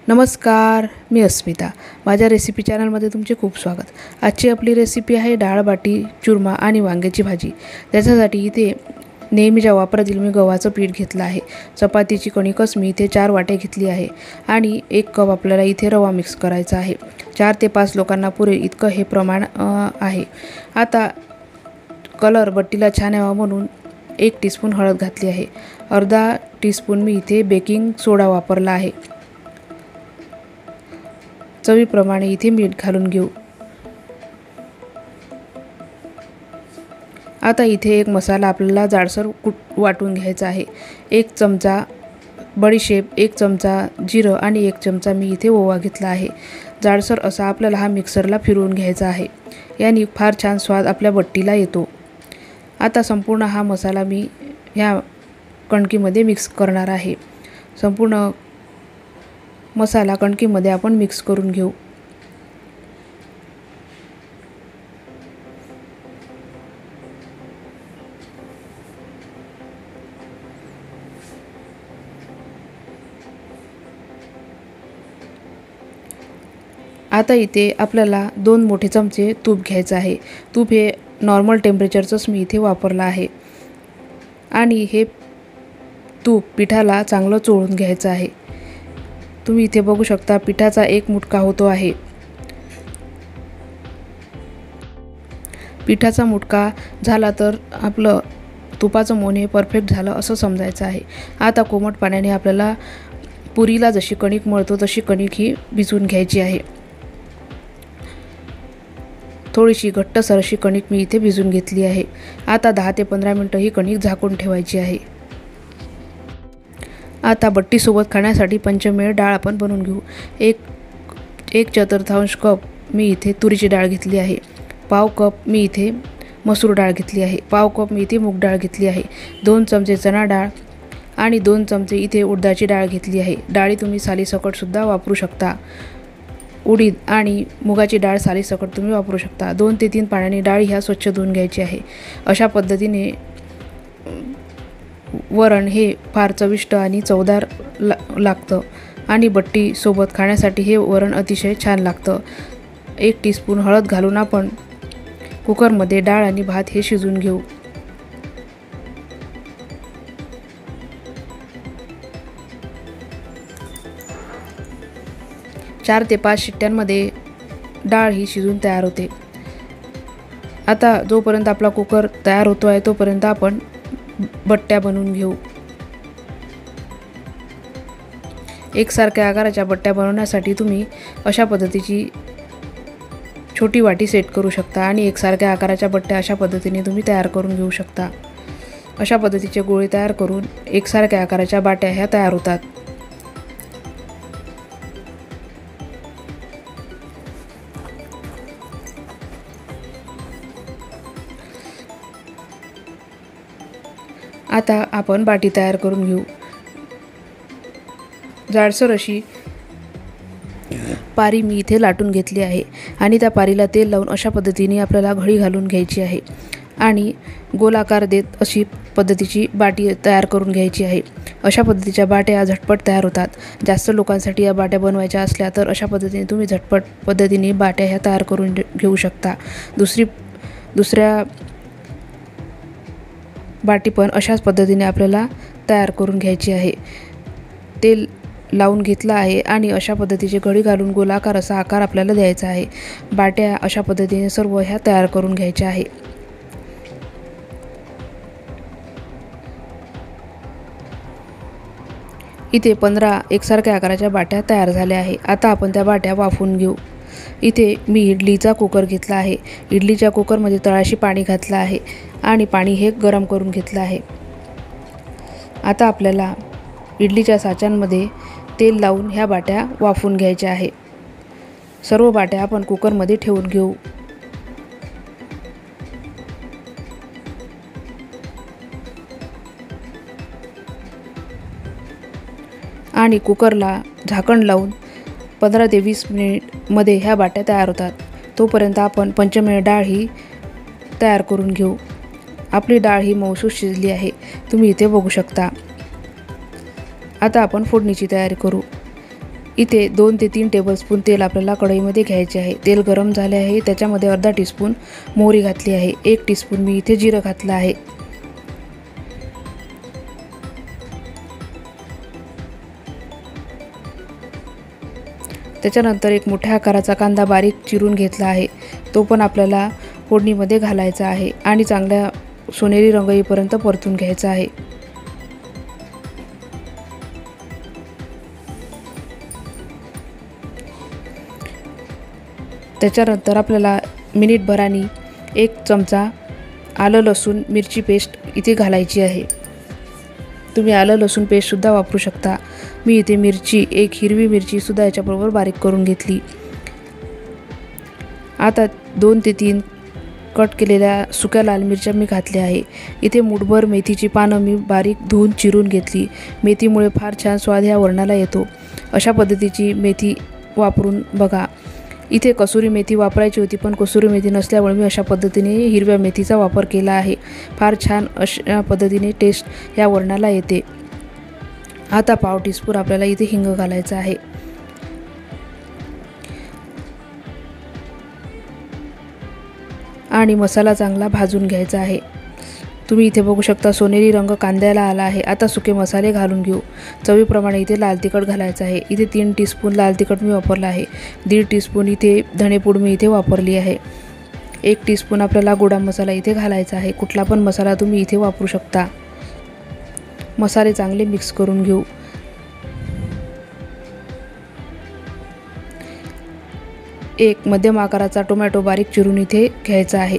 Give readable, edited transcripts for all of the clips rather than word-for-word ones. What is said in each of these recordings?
नमस्कार, मी अस्मिता. माझ्या रेसिपी चॅनलमध्ये तुमचे खूप स्वागत. आजची आपली रेसिपी आहे डाळ बाटी चुरमा आणि वांग्याची भाजी. त्याच्यासाठी इथे नेहमीच्या वापरातील मी गव्हाचं पीठ घेतलं आहे. चपातीची कणिकच मी इथे 4 वाट्या घेतली आहे आणि 1 कप आपल्याला इथे रवा मिक्स करायचा आहे. 4 ते 5 लोकांना पुरे इतकं हे प्रमाण आहे. आता कलर बट्टीला छान यावा म्हणून 1 टीस्पून हळद घातली आहे. अर्धा टीस्पून मी इथे बेकिंग सोडा वापरला आहे. चवीप्रमाणे इथे मीठ घालून घेऊ. आता इथे एक मसाला आपल्याला जाडसर वाटून घ्यायचा आहे. 1 चमचा बडीशेप, 1 चमचा जिरं आणि 1 चमचा मी इथे ओवा घेतला आहे. जाडसर असा आपल्याला हा मिक्सरला फिरवून घ्यायचा आहे. याने फार छान स्वाद आपल्या बट्टीला येतो. आता संपूर्ण हा मसाला मी ह्या कणकीमध्ये मिक्स करणार आहे. संपूर्ण मसाला कणकीमध्ये आपण मिक्स करून घेऊ. आता इथे आपल्याला 2 मोठे चमचे तूप घ्यायचं आहे. तूप हे नॉर्मल टेम्परेचरचंच मी इथे वापरलं आहे आणि हे तूप पिठाला चांगलं चोळून घ्यायचं आहे. तुम्ही इथे बघू शकता पिठाचा 1 मुटका होतो आहे. पिठाचा मुटका झाला तर आपलं तुपाचं मोहन हे परफेक्ट झालं असं समजायचं आहे. आता कोमट पाण्याने आपल्याला पुरीला जशी कणिक मळतो तशी कणिक ही भिजवून घ्यायची आहे. थोडीशी घट्टसर अशी कणिक मी इथे भिजवून घेतली आहे. आता 10 ते 15 मिनिटं ही कणिक झाकून ठेवायची आहे. आता बट्टीसोबत खाण्यासाठी पंचमेळ डाळ आपण बनवून घेऊ. एक चतुर्थांश कप मी इथे तुरीची डाळ घेतली आहे. पाव कप मी इथे मसूर डाळ घेतली आहे. पाव कप मी इथे मूग डाळ घेतली आहे. 2 चमचे चणा डाळ आणि 2 चमचे इथे उडदाची डाळ घेतली आहे. डाळी तुम्ही सालीसकटसुद्धा वापरू शकता. उडीद आणि मुगाची डाळ सालीसकट तुम्ही वापरू शकता. 2 ते 3 पाण्याने डाळ ह्या स्वच्छ धुवून घ्यायची आहे. अशा पद्धतीने वरण हे फार चविष्ट आणि चवदार लागतं आणि बट्टीसोबत खाण्यासाठी हे वरण अतिशय छान लागतं. 1 टीस्पून हळद घालून आपण कुकरमध्ये डाळ आणि भात हे शिजवून घेऊ. चार ते 5 शिट्ट्यांमध्ये डाळ ही शिजून तयार होते. आता जोपर्यंत आपला कुकर तयार होतो आहे तोपर्यंत आपण बट्ट्या बनवून घेऊ. एकसारख्या आकाराच्या बट्ट्या बनवण्यासाठी तुम्ही अशा पद्धतीची छोटी वाटी सेट करू शकता आणि एकसारख्या आकाराच्या बट्ट्या अशा पद्धतीने तुम्ही तयार करून घेऊ शकता. अशा पद्धतीचे गोळे तयार करून एकसारख्या आकाराच्या बाट्या ह्या तयार होतात. आता आपण बाटी तयार करून घेऊ. जाडसर अशी पारी मी इथे लाटून घेतली आहे आणि त्या पारीला तेल लावून अशा पद्धतीने आपल्याला घडी घालून घ्यायची आहे आणि गोलाकार देत अशी पद्धतीची बाटी तयार करून घ्यायची आहे. अशा पद्धतीच्या बाट्या झटपट तयार होतात. जास्त लोकांसाठी या बाट्या बनवायच्या असल्या तर अशा पद्धतीने तुम्ही झटपट पद्धतीने बाट्या ह्या तयार करून घेऊ शकता. दुसऱ्या बाटी पण अशाच पद्धतीने आपल्याला तयार करून घ्यायची आहे. तेल लावून घेतलं आहे आणि अशा पद्धतीचे घडी घालून गोलाकार असा आकार आपल्याला द्यायचा आहे. बाट्या अशा पद्धतीने सर्व ह्या तयार करून घ्यायच्या आहे. इथे 15 एकसारख्या आकाराच्या बाट्या तयार झाल्या आहे. आता आपण त्या बाट्या वाफवून घेऊ. इथे मी इडलीचा कुकर घेतला आहे. इडलीच्या कुकरमध्ये तळाशी पाणी घातलं आहे आणि पाणी हे गरम करून घेतलं आहे. आता आपल्याला इडलीच्या साच्यांमध्ये तेल लावून ह्या बाट्या वाफवून घ्यायच्या आहे. सर्व बाट्या आपण कुकरमध्ये ठेवून घेऊ. आणि कुकरला झाकण लावून 15 ते 20 मिनिटमध्ये ह्या बाट्या तयार होतात. तोपर्यंत आपण पंचमेळ डाळ ही तयार करून घेऊ. आपली डाळ ही मऊसूत शिजली आहे, तुम्ही इथे बघू शकता. आता आपण फोडणीची तयारी करू. इथे 2 ते 3 टेबलस्पून तेल आपल्याला कढईमध्ये घ्यायचे आहे। तेल गरम झाले आहे, त्याच्यामध्ये अर्धा टीस्पून मोहरी घातली आहे, 1 टीस्पून मी इथे जिरं घातलं आहे। त्याच्यानंतर एक मोठ्या आकाराचा कांदा बारीक चिरून घेतला आहे, तो पण आपल्याला फोडणीमध्ये घालायचा आहे आणि चांगला सोनेरी रंग येईपर्यंत परतून घ्यायचा आहे। त्याच्यानंतर आपल्याला मिनिटभरानी 1 चमचा आलं लसूण मिरची पेस्ट इथे घालायची आहे। तुम्ही आलं लसूण पेस्टसुद्धा वापरू शकता। मी इथे मिरची, 1 हिरवी मिरचीसुद्धा याच्याबरोबर बारीक करून घेतली। आता 2 ते 3 कट केलेल्या सुक्या लाल मिरच्या मी घातल्या आहे। इथे मुठभर मेथीची पानं मी बारीक धुवून चिरून घेतली। मेथीमुळे फार छान स्वाद ह्या वरणाला येतो। अशा पद्धतीची मेथी वापरून बघा। इथे कसुरी मेथी वापरायची होती, पण कसुरी मेथी नसल्यामुळे मी अशा पद्धतीने हिरव्या मेथीचा वापर केला आहे। फार छान अशा पद्धतीने टेस्ट या वरणाला येते। आता पाव टीस्पून आपल्याला इथे हिंग घालायचा आहे। आणि मसाला चांगला भाजून घ्यायचा आहे। तुम्ही इथे बघू शकता सोनेरी रंग कांद्याला आला आहे। आता सुके मसाले घालून घेऊ। चवीप्रमाणे इथे लाल तिखट घालायचं आहे। इथे 3 टीस्पून लाल तिखट मी वापरला आहे। 1.5 टीस्पून इथे धणेपूड मी इथे वापरली आहे। 1 टीस्पून आपल्याला गोडा मसाला इथे घालायचा आहे। कुठला पण मसाला तुम्ही इथे वापरू शकता। मसाले चांगले मिक्स करून घेऊ। एक मध्यम आकाराचा टोमॅटो बारीक चिरून इथे घ्यायचा आहे।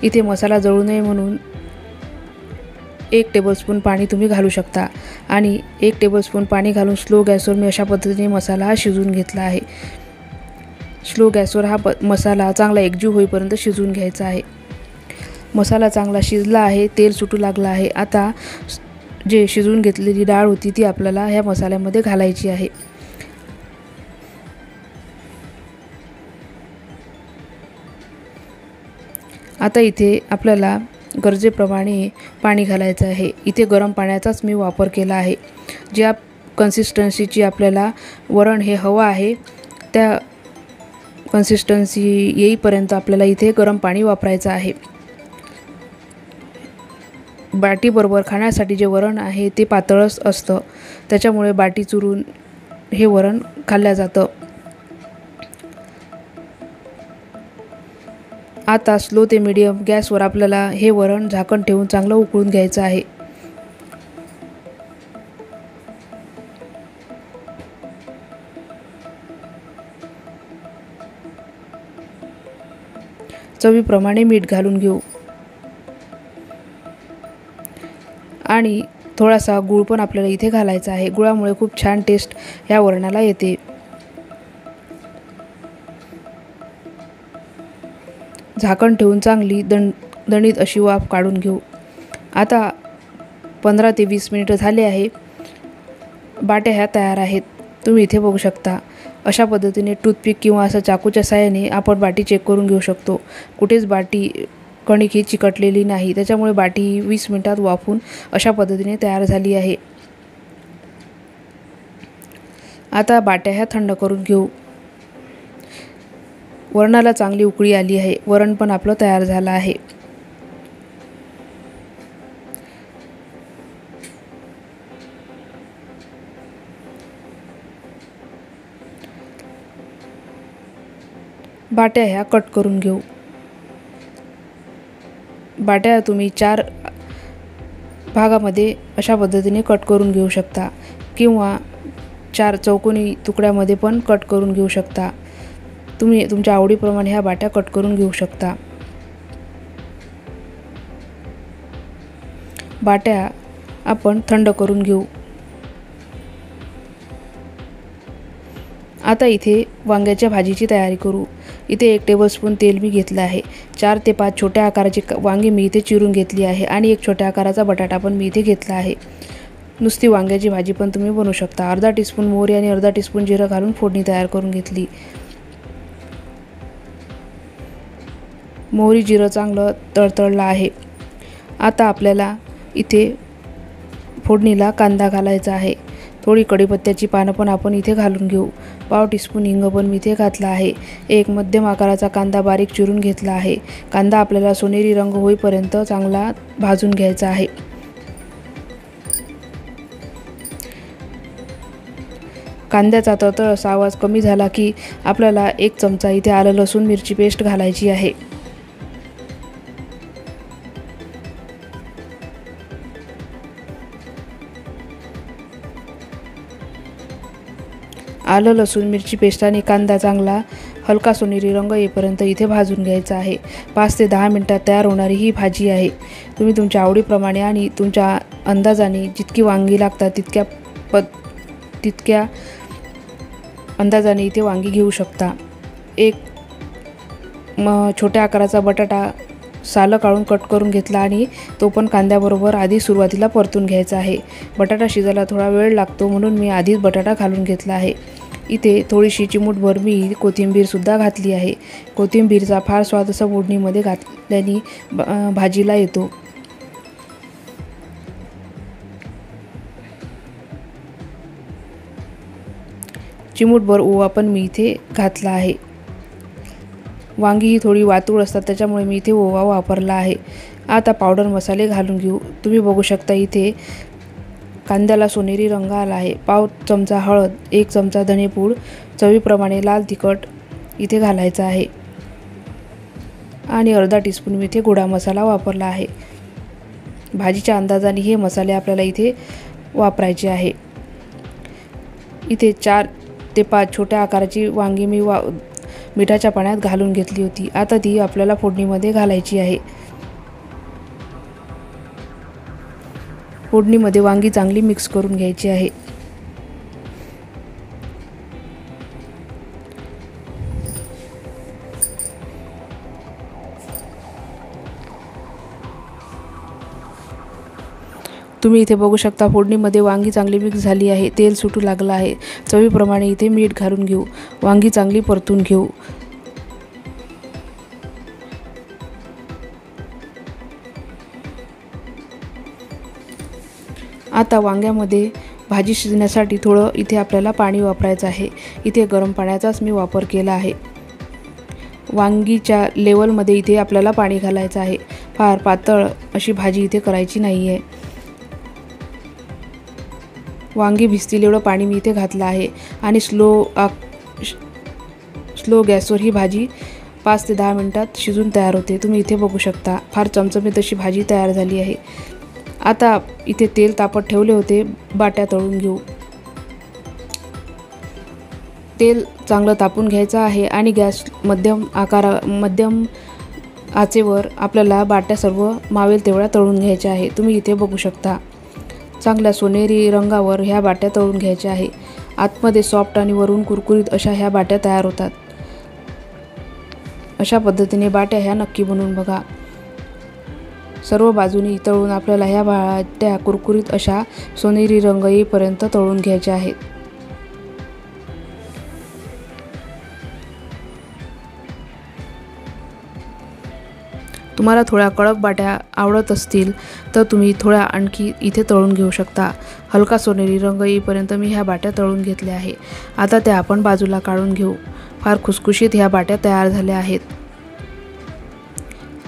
इथे मसाला जळू नये म्हणून 1 टेबलस्पून पाणी तुम्ही घालू शकता आणि 1 टेबलस्पून पाणी घालून स्लो गॅसवर मी अशा पद्धतीने मसाला शिजवून घेतला आहे। स्लो गॅसवर हा मसाला चांगला एकजीव होईपर्यंत शिजवून घ्यायचा आहे। मसाला चांगला शिजला आहे, तेल सुटू लागला आहे। आता जे शिजवून घेतलेली डाळ होती ती आपल्याला ह्या मसाल्यामध्ये घालायची आहे। आता इथे आपल्याला गरजेप्रमाणे पाणी घालायचं आहे। इथे गरम पाण्याचाच मी वापर केला आहे। ज्या कन्सिस्टन्सीची आपल्याला वरण हे हवं आहे त्या कन्सिस्टन्सी येईपर्यंत आपल्याला इथे गरम पाणी वापरायचं आहे। बाटीबरोबर खाण्यासाठी जे वरण आहे ते पातळच असतं, त्याच्यामुळे बाटी चुरून हे वरण खाल्लं जातं। आता स्लो ते मीडियम गॅसवर आपल्याला हे वरण झाकण ठेवून चांगलं उकळून घ्यायचं आहे। चवीप्रमाणे मीठ घालून घेऊ आणि थोडासा गूळ पण आपल्याला इथे घालायचा आहे। गुळामुळे खूप छान टेस्ट ह्या वरणाला येते। झाकण ठेवून चांगली दणदणीत अशी वाफ काढून घेऊ। आता 15 ते 20 मिनिटं झाले आहे। बाट्या ह्या तयार आहेत। तुम्ही इथे बघू शकता। अशा पद्धतीने टूथपिक किंवा असं चाकूच्या साहाय्याने आपण बाटी चेक करून घेऊ शकतो। कुठेच बाटी कणिक ही चिकटलेली नाही, त्याच्यामुळे बाटी 20 मिनिटात वाफून अशा पद्धतीने तयार झाली आहे। आता बाट्या ह्या थंड करून घेऊ। वरणाला चांगली उकळी आली आहे। वरण पण आपलं तयार झालं आहे। बाट्या ह्या कट करून घेऊ। बाट्या तुम्ही 4 भागामध्ये अशा पद्धतीने कट करून घेऊ शकता किंवा 4 चौकोनी तुकड्यामध्ये पण कट करून घेऊ शकता। तुम्ही तुमच्या आवडीप्रमाणे ह्या बाट्या कट करून घेऊ शकता। बाट्या आपण थंड करून घेऊ। आता इथे वांग्याच्या भाजीची तयारी करू। इथे 1 टेबलस्पून तेल मी घेतलं आहे। 4 ते 5 छोट्या आकाराची वांगी मी इथे चिरून घेतली आहे आणि 1 छोट्या आकाराचा बटाटा पण मी इथे घेतला आहे। नुसती वांग्याची भाजी पण तुम्ही बनवू शकता। अर्धा टीस्पून मोहरी आणि अर्धा टीस्पून जिरं घालून फोडणी तयार करून घेतली। मोहरी जिरं चांगलं तळतळलं आहे। आता आपल्याला इथे फोडणीला कांदा घालायचा आहे। थोडी कढीपत्त्याची पानं पण आपण इथे घालून घेऊ। पाव टीस्पून हिंग पण मी इथे घातला आहे। एक मध्यम आकाराचा कांदा बारीक चिरून घेतला आहे। कांदा आपल्याला सोनेरी रंग होईपर्यंत चांगला भाजून घ्यायचा आहे। कांद्याचा तळतळ असा आवाज कमी झाला की आपल्याला 1 चमचा इथे आलं लसूण मिरची पेस्ट घालायची आहे। आलं लसूण मिरची पेस्ट आणि कांदा चांगला हलका सोनेरी रंग येईपर्यंत इथे भाजून घ्यायचा आहे। 5 ते 10 मिनिटात तयार होणारी ही भाजी आहे। तुम्ही तुमच्या आवडीप्रमाणे आणि तुमच्या अंदाजाने जितकी वांगी लागतात तितक्या अंदाजाने इथे वांगी घेऊ शकता। एक छोट्या आकाराचा बटाटा सालं काढून कट करून घेतला आणि तो पण कांद्याबरोबर आधी सुरुवातीला परतून घ्यायचा आहे। बटाटा शिजायला थोडा वेळ लागतो म्हणून मी आधीच बटाटा घालून घेतला आहे। इथे थोडीशी चिमूटभर मी कोथिंबीरसुद्धा घातली आहे। कोथिंबीरचा फार स्वाद असा फोडणीमध्ये घातल्याने भाजीला येतो। चिमूटभर ओवा पण मी इथे घातला आहे। वांगी ही थोडी वातूळ असतात त्याच्यामुळे मी इथे ओवा वापरला आहे। आता पावडर मसाले घालून घेऊ। तुम्ही बघू शकता इथे कांद्याला सोनेरी रंग आला आहे। पाव चमचा हळद, 1 चमचा धनेपूड, चवीप्रमाणे लाल तिखट इथे घालायचा आहे आणि अर्धा टीस्पून मी इथे गोडा मसाला वापरला आहे। भाजीच्या अंदाजाने हे मसाले आपल्याला इथे वापरायचे आहे। इथे 4 ते 5 छोट्या आकाराची वांगी मी मिठाच्या पाण्यात घालून घेतली होती। आता ती आपल्याला फोडणीमध्ये घालायची आहे। फोडणीमध्ये वांगी चांगली मिक्स करून घ्यायची आहे। तुम्ही इथे बघू शकता फोडणीमध्ये वांगी चांगली मिक्स झाली आहे। तेल सुटू लागलं आहे। चवीप्रमाणे इथे मीठ घालून घेऊ। वांगी चांगली परतून घेऊ। आता वांग्यामध्ये भाजी शिजण्यासाठी थोडं इथे आपल्याला पाणी वापरायचं आहे। इथे गरम पाण्याचाच मी वापर केला आहे। वांगीच्या लेवलमध्ये इथे आपल्याला पाणी घालायचं आहे। फार पातळ अशी भाजी इथे करायची नाही आहे। वांगी भिजतील एवढं पाणी मी इथे घातलं आहे आणि स्लो गॅसवर ही भाजी 5 ते 10 मिनिटात शिजून तयार होते। तुम्ही इथे बघू शकता फार चमचमीत अशी भाजी तयार झाली आहे। आता इथे तेल तापत ठेवले होते, बाट्या तळून घेऊ। तेल चांगलं तापून घ्यायचं आहे आणि गॅस मध्यम आचेवर आपल्याला बाट्या सर्व मावेल तेवढ्या तळून घ्यायच्या आहे। तुम्ही इथे बघू शकता चांगल्या सोनेरी रंगावर ह्या बाट्या तळून घ्यायच्या आहे। आतमध्ये सॉफ्ट आणि वरून कुरकुरीत अशा ह्या बाट्या तयार होतात। अशा पद्धतीने बाट्या ह्या नक्की बनवून बघा। सर्व बाजूनी तळून आपल्याला ह्या बाट्या कुरकुरीत अशा सोनेरी रंग येईपर्यंत तळून घ्यायच्या आहेत। तुम्हाला थोड्या कडक बाट्या आवडत असतील तर तुम्ही थोड्या आणखी इथे तळून घेऊ शकता। हलका सोनेरी रंग येईपर्यंत मी ह्या बाट्या तळून घेतल्या आहे। आता त्या आपण बाजूला काढून घेऊ। फार खुसखुशीत ह्या बाट्या तयार झाल्या आहेत।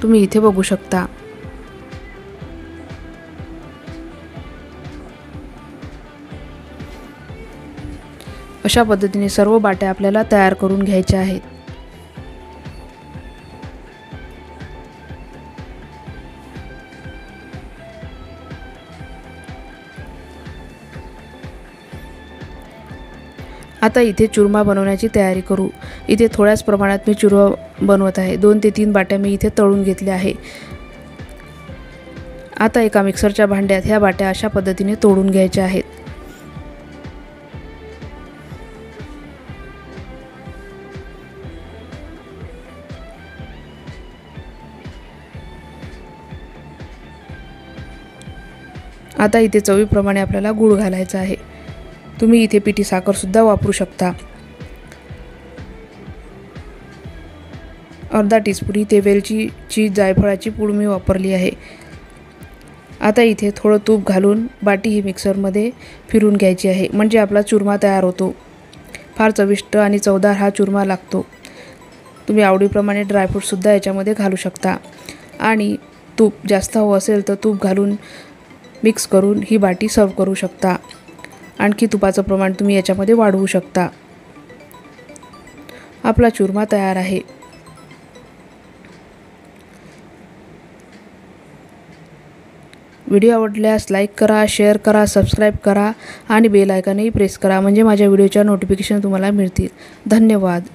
तुम्ही इथे बघू शकता। अशा पद्धतीने सर्व बाट्या आपल्याला तयार करून घ्यायच्या आहेत। आता इथे चुरमा बनवण्याची तयारी करू। इथे थोड्याच प्रमाणात मी चुरमा बनवत आहे। 2 ते 3 बाट्या मी इथे तळून घेतल्या आहे। आता एका मिक्सरच्या भांड्यात ह्या बाट्या अशा पद्धतीने तोडून घ्यायच्या आहेत। आता इथे चवीप्रमाणे आपल्याला गूळ घालायचा आहे। तुम्ही इथे पिठी साखर सुद्धा वापरू शकता। अर्धा टीस्पून इथे वेलचीची जायफळाची पूड मी वापरली आहे। आता इथे थोडं तूप घालून बाटी ही मिक्सरमध्ये फिरून घ्यायची आहे, म्हणजे आपला चुरमा तयार होतो। फार चविष्ट आणि चवदार हा चुरमा लागतो। तुम्ही आवडीप्रमाणे ड्रायफ्रूटसुद्धा याच्यामध्ये घालू शकता आणि तूप जास्त हवं असेल तर तूप घालून मिक्स करून ही बाटी सर्व करू शकता। आणखी तुपाचं प्रमाण तुम्ही याच्यामध्ये वाढवू शकता। आपला चुरमा तयार आहे। व्हिडिओ आवडल्यास लाईक करा, शेअर करा, सबस्क्राईब करा आणि बेल आयकॉनही प्रेस करा, म्हणजे माझ्या व्हिडिओच्या नोटिफिकेशन तुम्हाला मिळतील। धन्यवाद।